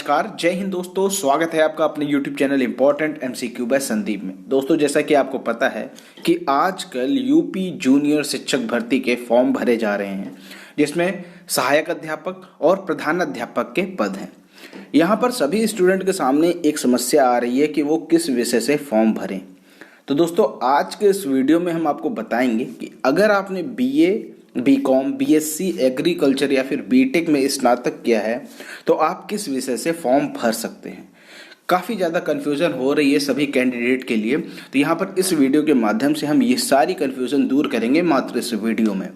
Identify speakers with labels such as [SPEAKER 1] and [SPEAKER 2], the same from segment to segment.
[SPEAKER 1] नमस्कार, जय हिंद दोस्तों। स्वागत है आपका अपने YouTube channel important MCQ by Sandeep में। दोस्तों, जैसा कि आपको पता है कि आजकल यूपी जूनियर शिक्षक भर्ती के फॉर्म भरे जा रहे हैं, जिसमें सहायक अध्यापक और प्रधान अध्यापक के पद हैं। यहाँ पर सभी स्टूडेंट के सामने एक समस्या आ रही है कि वो किस विषय से फॉर्म भरें। तो दोस्तों, आज के इस वीडियो में हम आपको बताएंगे कि अगर आपने BA, BCom, BSc एग्रीकल्चर या फिर BTech में स्नातक किया है तो आप किस विषय से फॉर्म भर सकते हैं। काफ़ी ज़्यादा कन्फ्यूज़न हो रही है सभी कैंडिडेट के लिए, तो यहाँ पर इस वीडियो के माध्यम से हम ये सारी कन्फ्यूज़न दूर करेंगे मात्र इस वीडियो में।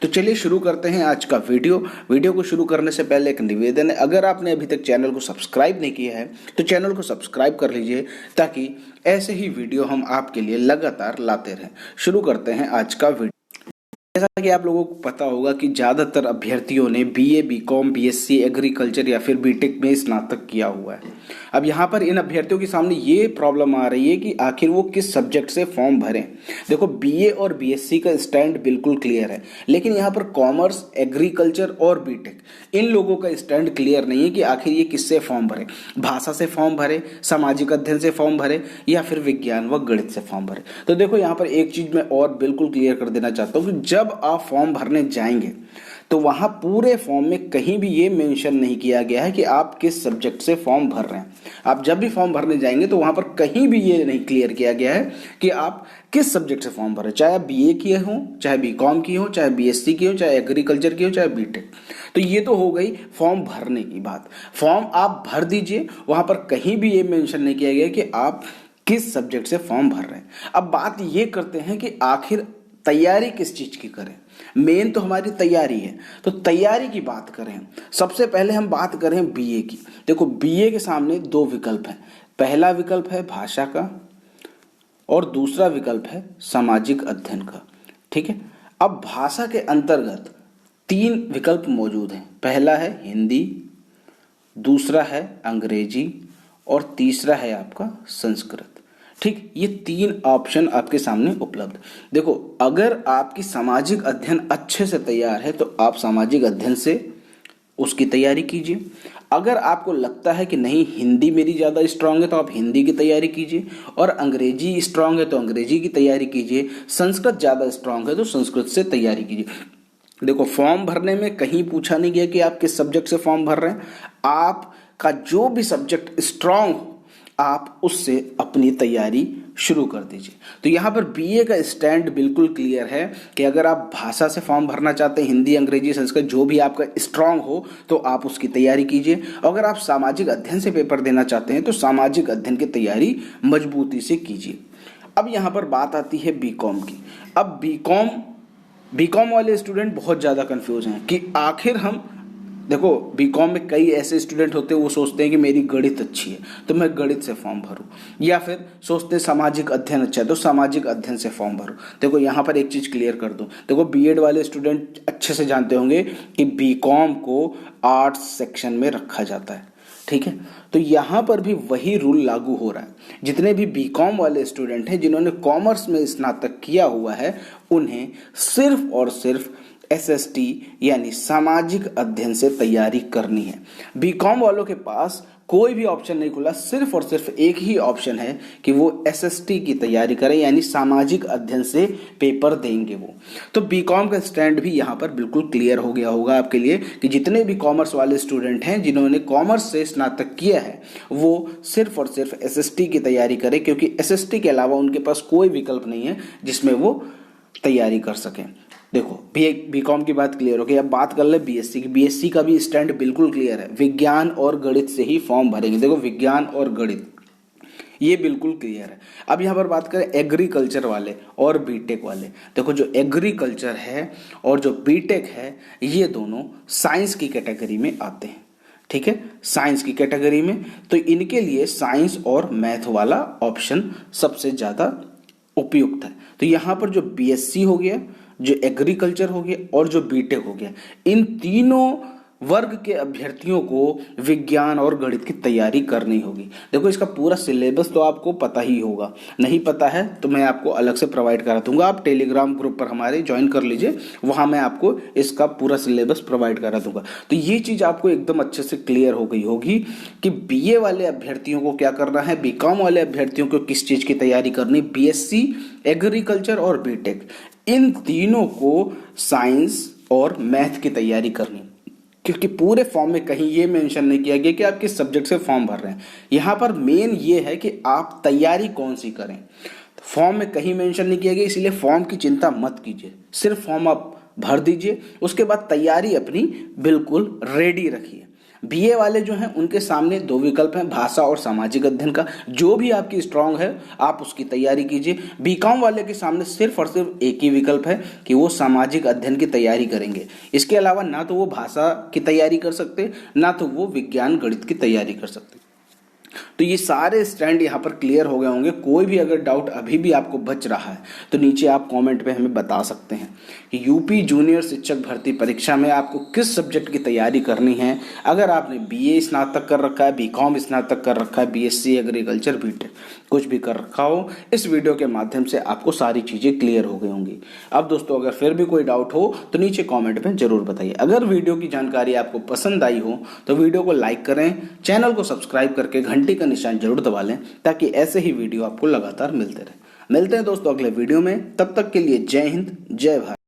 [SPEAKER 1] तो चलिए शुरू करते हैं आज का वीडियो को शुरू करने से पहले एक निवेदन है, अगर आपने अभी तक चैनल को सब्सक्राइब नहीं किया है तो चैनल को सब्सक्राइब कर लीजिए ताकि ऐसे ही वीडियो हम आपके लिए लगातार लाते रहें। शुरू करते हैं आज का वीडियो। जैसा कि आप लोगों को पता होगा कि ज़्यादातर अभ्यर्थियों ने BA, BCom, BSc एग्रीकल्चर या फिर BTech में स्नातक किया हुआ है। अब यहाँ पर इन अभ्यर्थियों के सामने ये प्रॉब्लम आ रही है कि आखिर वो किस सब्जेक्ट से फॉर्म भरें। देखो, BA और BSc का स्टैंड बिल्कुल क्लियर है, लेकिन यहाँ पर कॉमर्स, एग्रीकल्चर और BTech इन लोगों का स्टैंड क्लियर नहीं है कि आखिर ये किससे फॉर्म भरें। भाषा से फॉर्म भरे, सामाजिक अध्ययन से फॉर्म भरे या फिर विज्ञान व गणित से फॉर्म भरे। तो देखो, यहाँ पर एक चीज़ मैं और बिल्कुल क्लियर कर देना चाहता हूँ कि जब आप फॉर्म भरने जाएंगे तो वहां पूरे फॉर्म में कहीं भी ये मेंशन नहीं किया गया है कि आप किस सब्जेक्ट से फॉर्म भर रहे हैं। आप जब भी फॉर्म भरने जाएंगे तो वहां पर कहीं भी ये नहीं क्लियर किया गया है कि आप किस सब्जेक्ट से फॉर्म भर रहे हैं, चाहे आप BA किए हो, चाहे BCom की हो, चाहे BSc की हो, चाहे एग्रीकल्चर की हो, चाहे BTech। तो ये तो हो गई फॉर्म भरने की बात। फॉर्म आप भर दीजिए, वहां पर कहीं भी ये मेंशन नहीं किया गया कि आप किस सब्जेक्ट से फॉर्म भर रहे हैं। अब बात ये करते हैं कि आखिर तैयारी किस चीज की करें। मेन तो हमारी तैयारी है, तो तैयारी की बात करें। सबसे पहले हम बात करें BA की। देखो, BA के सामने दो विकल्प हैं। पहला विकल्प है भाषा का और दूसरा विकल्प है सामाजिक अध्ययन का। ठीक है। अब भाषा के अंतर्गत 3 विकल्प मौजूद हैं। पहला है हिंदी, दूसरा है अंग्रेजी और तीसरा है आपका संस्कृत। ठीक, ये 3 ऑप्शन आपके सामने उपलब्ध। देखो, अगर आपकी सामाजिक अध्ययन अच्छे से तैयार है तो आप सामाजिक अध्ययन से उसकी तैयारी कीजिए। अगर आपको लगता है कि नहीं, हिंदी मेरी ज़्यादा स्ट्रांग है तो आप हिंदी की तैयारी कीजिए, और अंग्रेजी स्ट्रांग है तो अंग्रेजी की तैयारी कीजिए, संस्कृत ज़्यादा स्ट्रांग है तो संस्कृत से तैयारी कीजिए। देखो, फॉर्म भरने में कहीं पूछा नहीं गया कि आप किस सब्जेक्ट से फॉर्म भर रहे हैं। आपका जो भी सब्जेक्ट स्ट्रांग हो आप उससे अपनी तैयारी शुरू कर दीजिए। तो यहाँ पर BA का स्टैंड बिल्कुल क्लियर है कि अगर आप भाषा से फॉर्म भरना चाहते हैं, हिंदी, अंग्रेजी, संस्कृत जो भी आपका स्ट्रांग हो तो आप उसकी तैयारी कीजिए। अगर आप सामाजिक अध्ययन से पेपर देना चाहते हैं तो सामाजिक अध्ययन की तैयारी मजबूती से कीजिए। अब यहाँ पर बात आती है BCom की। अब BCom वाले स्टूडेंट बहुत ज़्यादा कन्फ्यूज हैं कि आखिर हम, देखो, BCom में कई ऐसे स्टूडेंट होते हैं वो सोचते हैं कि मेरी गणित अच्छी है तो मैं गणित से फॉर्म भरूं, या फिर सोचते हैं सामाजिक अध्ययन अच्छा है तो सामाजिक अध्ययन से फॉर्म भरूं। देखो, यहाँ पर एक चीज़ क्लियर कर दूं। देखो, BEd वाले स्टूडेंट अच्छे से जानते होंगे कि BCom को आर्ट्स सेक्शन में रखा जाता है। ठीक है, तो यहाँ पर भी वही रूल लागू हो रहा है। जितने भी BCom वाले स्टूडेंट हैं जिन्होंने कॉमर्स में स्नातक किया हुआ है, उन्हें सिर्फ और सिर्फ SST यानी सामाजिक अध्ययन से तैयारी करनी है। BCom वालों के पास कोई भी ऑप्शन नहीं खुला, सिर्फ और सिर्फ एक ही ऑप्शन है कि वो SST की तैयारी करें, यानी सामाजिक अध्ययन से पेपर देंगे वो। तो BCom का स्टैंड भी यहाँ पर बिल्कुल क्लियर हो गया होगा आपके लिए कि जितने भी कॉमर्स वाले स्टूडेंट हैं जिन्होंने कॉमर्स से स्नातक किया है वो सिर्फ और सिर्फ SST की तैयारी करें, क्योंकि SST के अलावा उनके पास कोई विकल्प नहीं है जिसमें वो तैयारी कर सकें। देखो, BCom की बात क्लियर हो गई। अब बात कर ले BSc की। BSc का भी स्टैंड बिल्कुल क्लियर है, विज्ञान और गणित से ही फॉर्म भरेंगे। देखो, विज्ञान और गणित ये बिल्कुल क्लियर है। अब यहाँ पर बात करें एग्रीकल्चर वाले और BTech वाले। देखो, जो एग्रीकल्चर है और जो BTech है ये दोनों साइंस की कैटेगरी में आते हैं। ठीक है, साइंस की कैटेगरी में, तो इनके लिए साइंस और मैथ वाला ऑप्शन सबसे ज़्यादा उपयुक्त है। तो यहाँ पर जो BSc हो गया, जो एग्रीकल्चर हो गया और जो BTech हो गया, इन तीनों वर्ग के अभ्यर्थियों को विज्ञान और गणित की तैयारी करनी होगी। देखो इसका पूरा सिलेबस तो आपको पता ही होगा, नहीं पता है तो मैं आपको अलग से प्रोवाइड करा दूंगा, आप टेलीग्राम ग्रुप पर हमारे ज्वाइन कर लीजिए, वहां मैं आपको इसका पूरा सिलेबस प्रोवाइड करा दूंगा। तो ये चीज आपको एकदम अच्छे से क्लियर हो गई होगी कि बीए वाले अभ्यर्थियों को क्या करना है, बीकॉम वाले अभ्यर्थियों को किस चीज की तैयारी करनी, बीएससी एग्रीकल्चर और बीटेक इन तीनों को साइंस और मैथ की तैयारी करनी। क्योंकि पूरे फॉर्म में कहीं ये मेंशन नहीं किया गया कि आप किस सब्जेक्ट से फॉर्म भर रहे हैं, यहाँ पर मेन ये है कि आप तैयारी कौन सी करें। तो फॉर्म में कहीं मेंशन नहीं किया गया, इसलिए फॉर्म की चिंता मत कीजिए, सिर्फ फॉर्म आप भर दीजिए, उसके बाद तैयारी अपनी बिल्कुल रेडी रखिए। बीए वाले जो हैं उनके सामने दो विकल्प हैं, भाषा और सामाजिक अध्ययन का, जो भी आपकी स्ट्रांग है आप उसकी तैयारी कीजिए। बीकॉम वाले के सामने सिर्फ और सिर्फ एक ही विकल्प है कि वो सामाजिक अध्ययन की तैयारी करेंगे, इसके अलावा ना तो वो भाषा की तैयारी कर सकते, ना तो वो विज्ञान गणित की तैयारी कर सकते। तो ये सारे स्टैंड यहाँ पर क्लियर हो गए होंगे। कोई भी अगर डाउट अभी भी आपको बच रहा है तो नीचे आप कमेंट पे हमें बता सकते हैं कि यूपी जूनियर शिक्षक भर्ती परीक्षा में आपको किस सब्जेक्ट की तैयारी करनी है। अगर आपने बीए स्नातक कर रखा है, बीकॉम स्नातक कर रखा है, बीएससी एग्रीकल्चर बीटेक कुछ भी कर रखा हो, इस वीडियो के माध्यम से आपको सारी चीज़ें क्लियर हो गई होंगी। अब दोस्तों अगर फिर भी कोई डाउट हो तो नीचे कॉमेंट में जरूर बताइए। अगर वीडियो की जानकारी आपको पसंद आई हो तो वीडियो को लाइक करें, चैनल को सब्सक्राइब करके घंटी का निशान जरूर दबा लें ताकि ऐसे ही वीडियो आपको लगातार मिलते रहे। मिलते हैं दोस्तों अगले वीडियो में, तब तक के लिए जय हिंद जय भारत।